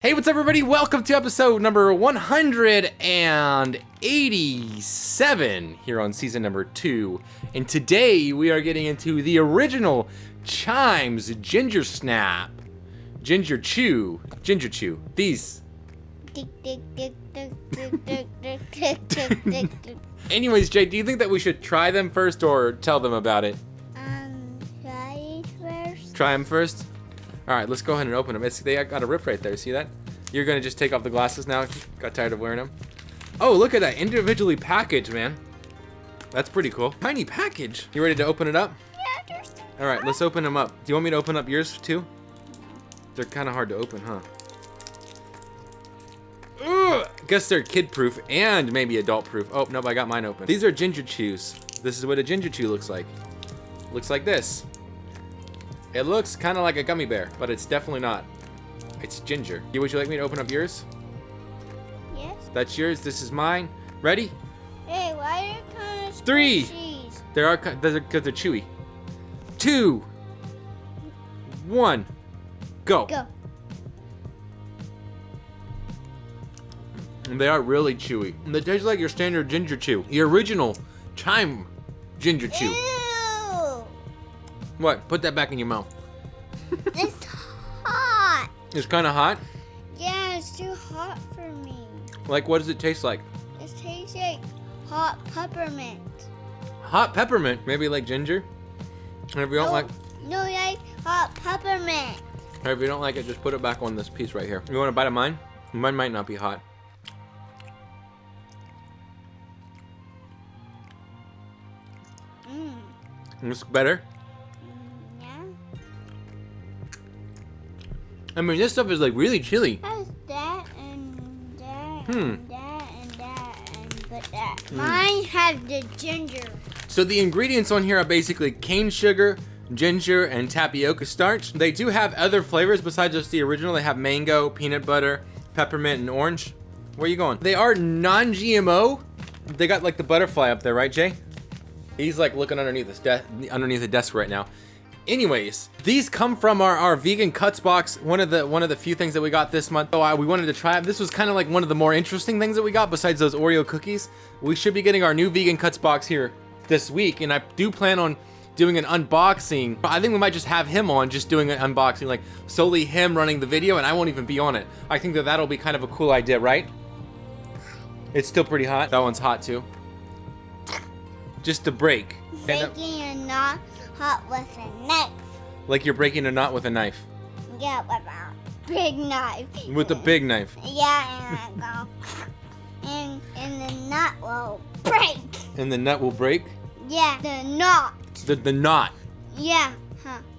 Hey, what's up everybody? Welcome to episode number 187 here on season number 2. And today we are getting into the original Chimes Ginger Snap. Ginger Chew. These. Anyways, Jay, do you think that we should try them first or tell them about it? Try it first. Try them first? Alright, let's go ahead and open them. They got a rip right there, see that? You're gonna just take off the glasses now? Got tired of wearing them? Oh, look at that, individually packaged, man. That's pretty cool. Tiny package. You ready to open it up? Yeah, Alright, let's open them up. Do you want me to open up yours too? They're kind of hard to open, huh? Ugh, guess they're kid-proof and maybe adult-proof. Oh, nope, I got mine open. These are ginger chews. This is what a ginger chew looks like. Looks like this. It looks kind of like a gummy bear, but it's definitely not. It's ginger. Would you like me to open up yours? Yes. That's yours. This is mine. Ready? Hey, why are you kind of 3. cheese? They're chewy. 2, 1, go. Go. And they are really chewy. And they taste like your standard ginger chew. The original Chime ginger chew. Ew. What? Put that back in your mouth. It's hot. It's kind of hot. Yeah, it's too hot for me. Like, what does it taste like? It tastes like hot peppermint. Hot peppermint. Maybe like ginger. And if you don't like hot peppermint. or if you don't like it, just put it back on this piece right here. You want a bite of mine? Mine might not be hot. It's better. Yeah. I mean, this stuff is like really chilly. How's that and that and that and that and but that? Mine has the ginger. So the ingredients on here are basically cane sugar, ginger, and tapioca starch. They do have other flavors besides just the original. They have mango, peanut butter, peppermint, and orange. Where are you going? They are non-GMO. They got like the butterfly up there, right, Jay? He's like looking underneath the desk right now. Anyways, these come from our vegan cuts box. One of the few things that we got this month. So we wanted to try it. This was kind of like one of the more interesting things that we got besides those Oreo cookies. We should be getting our new vegan cuts box here this week, and I do plan on doing an unboxing. I think we might just have him on, just doing an unboxing, like solely him running the video, and I won't even be on it. I think that that'll be kind of a cool idea, right? It's still pretty hot. That one's hot too. Just to break. Breaking a knot hot with a knife. Like you're breaking a knot with a knife. Yeah, with a big knife. With a big knife. Yeah, and I go. And the knot will break. And the nut will break? Yeah, the knot. The knot. Yeah,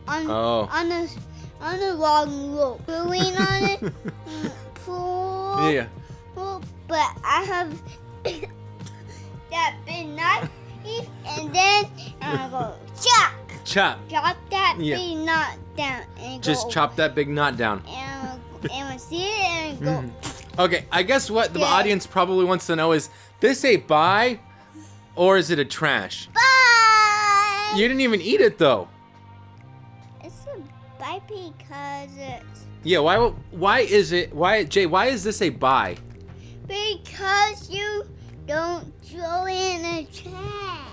on the long rope. Pulling on it. Pull. Yeah. Pull, but I have that big knife. And then I go chop. Chop. Chop that Yeah. big knot down and Just go. chop that big knot down. And I see it and go. Okay, I guess what the Yeah. audience probably wants to know is, this a buy or is it a trash? Bye. You didn't even eat it though. It's a bye because it's Yeah, why is this a buy? because you don't throw in the trash.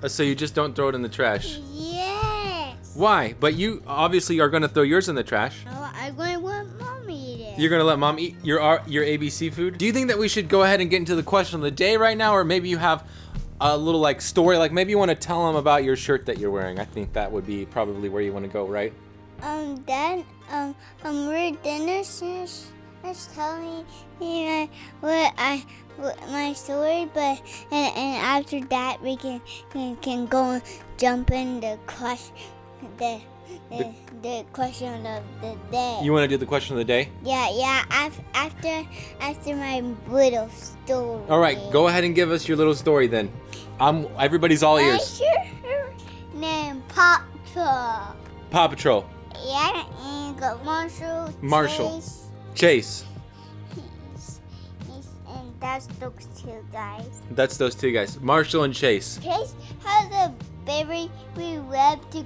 So you just don't throw it in the trash. Yes. Why? But you obviously are going to throw yours in the trash. No, I'm going to let Mom eat it. You're going to let Mom eat your ABC food? Do you think that we should go ahead and get into the question of the day right now, or maybe you have a little like story, like maybe you want to tell them about your shirt that you're wearing? I think that would be probably where you want to go, right? Dad, we're dinner since telling me what my story, but and after that we can go and jump in the question of the day. You want to do the question of the day? Yeah. After my little story. All right, go ahead and give us your little story then. Everybody's all ears. Name Paw Patrol. Paw Patrol. Yeah, and got Marshall. Chase. And that's those two guys. That's those two guys, Marshall and Chase. Chase has a baby we love to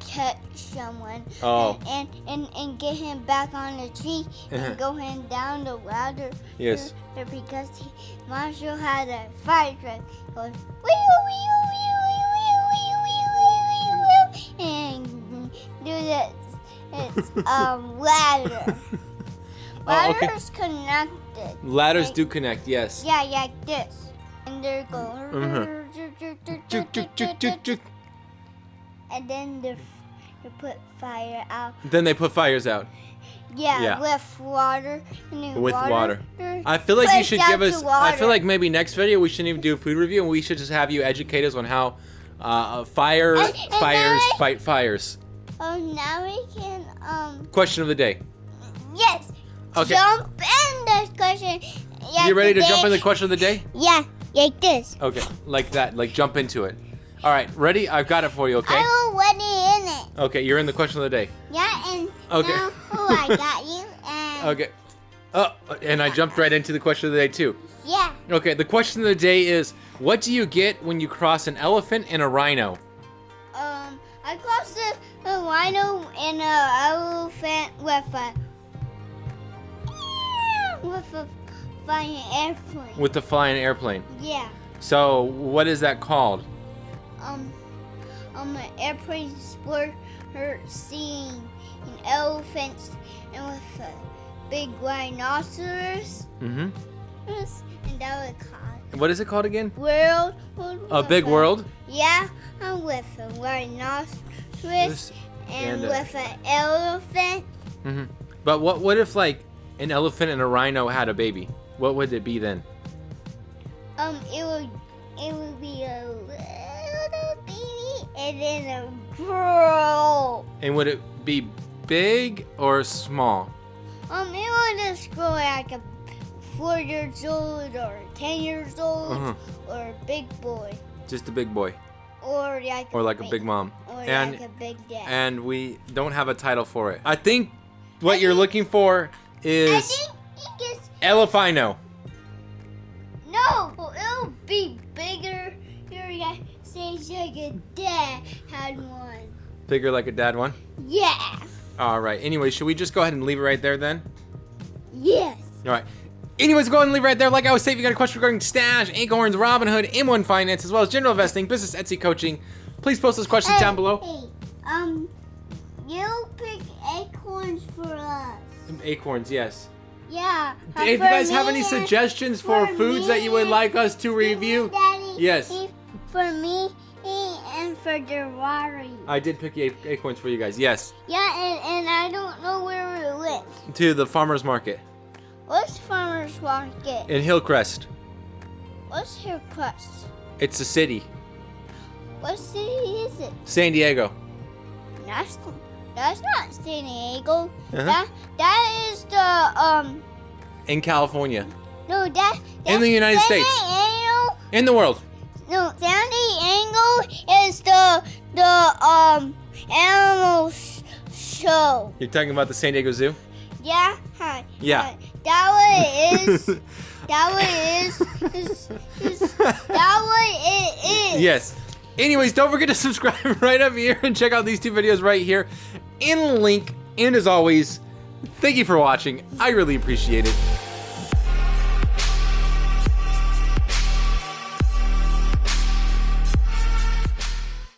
catch someone and get him back on the tree and go him down the ladder. Yes. Because Marshall had a fire truck. Goes, and do this. It's ladder. Ladders connected. Ladders do connect, yes. Yeah, like this. And they're going. And then they put fire out. Then they put fires out. Yeah. With water. With water. I feel like you should give us. I feel like maybe next video we shouldn't even do a food review, and we should just have you educate us on how fires fight fires. Now we can Question of the day. Yes. Okay. Jump in this question. Yeah, You ready to jump in the question of the day? Yeah, like this. Okay, like that. Like jump into it. All right, ready? I've got it for you. Okay. I'm already in it. Okay, you're in the question of the day. Yeah, and Okay. now I got you. And Okay. Oh, and I jumped right into the question of the day too. yeah. Okay, the question of the day is, what do you get when you cross an elephant and a rhino? I crossed a rhino and an elephant with a flying airplane. With the flying airplane. Yeah. So, what is that called? An airplane sport seeing elephants and with a big rhinoceros. Mm-hmm. And that was called What is it called again? world. A big world? Yeah, and with a rhinoceros and and, with an elephant. Mm-hmm. But what if like an elephant and a rhino had a baby? What would it be then? It would be a little baby and then a girl. And would it be big or small? It would just grow like a 4 years old or 10 years old or a big boy. Just a big boy. Or like a big mom. Or and, like a big dad. And we don't have a title for it. I think what you're looking for is I think it's Elephino. no. It'll be bigger. You're like say like a dad had one. Bigger like a dad one? Yeah. All right. Anyway, should we just go ahead and leave it right there then? Yes. All right. Anyways, go ahead and leave it right there. Like I was saying, if you got a question regarding Stash, Acorns, Robinhood, M1 Finance, as well as general investing, business, Etsy coaching, please post those questions down below. Hey, you pick acorns for us. Acorns, yes. Yeah. If you guys have any suggestions for foods that you would like us to review, Daddy, yes. For me and for Gerari. I did pick acorns for you guys, yes. Yeah, and I don't know where we went. To the farmer's market What's farmer's market? in Hillcrest. What's Hillcrest? It's a city. What city is it? San Diego. That's not San Diego. Uh-huh. That is the In California. no that's In the United San States. Diego. In the world. No, San Diego is the animal show. You're talking about the San Diego Zoo? Yeah. Hi. Yeah. Hi. That what it is. That what it is. That what it is. Yes. Anyways, don't forget to subscribe right up here and check out these two videos right here in the link. And as always, thank you for watching. I really appreciate it.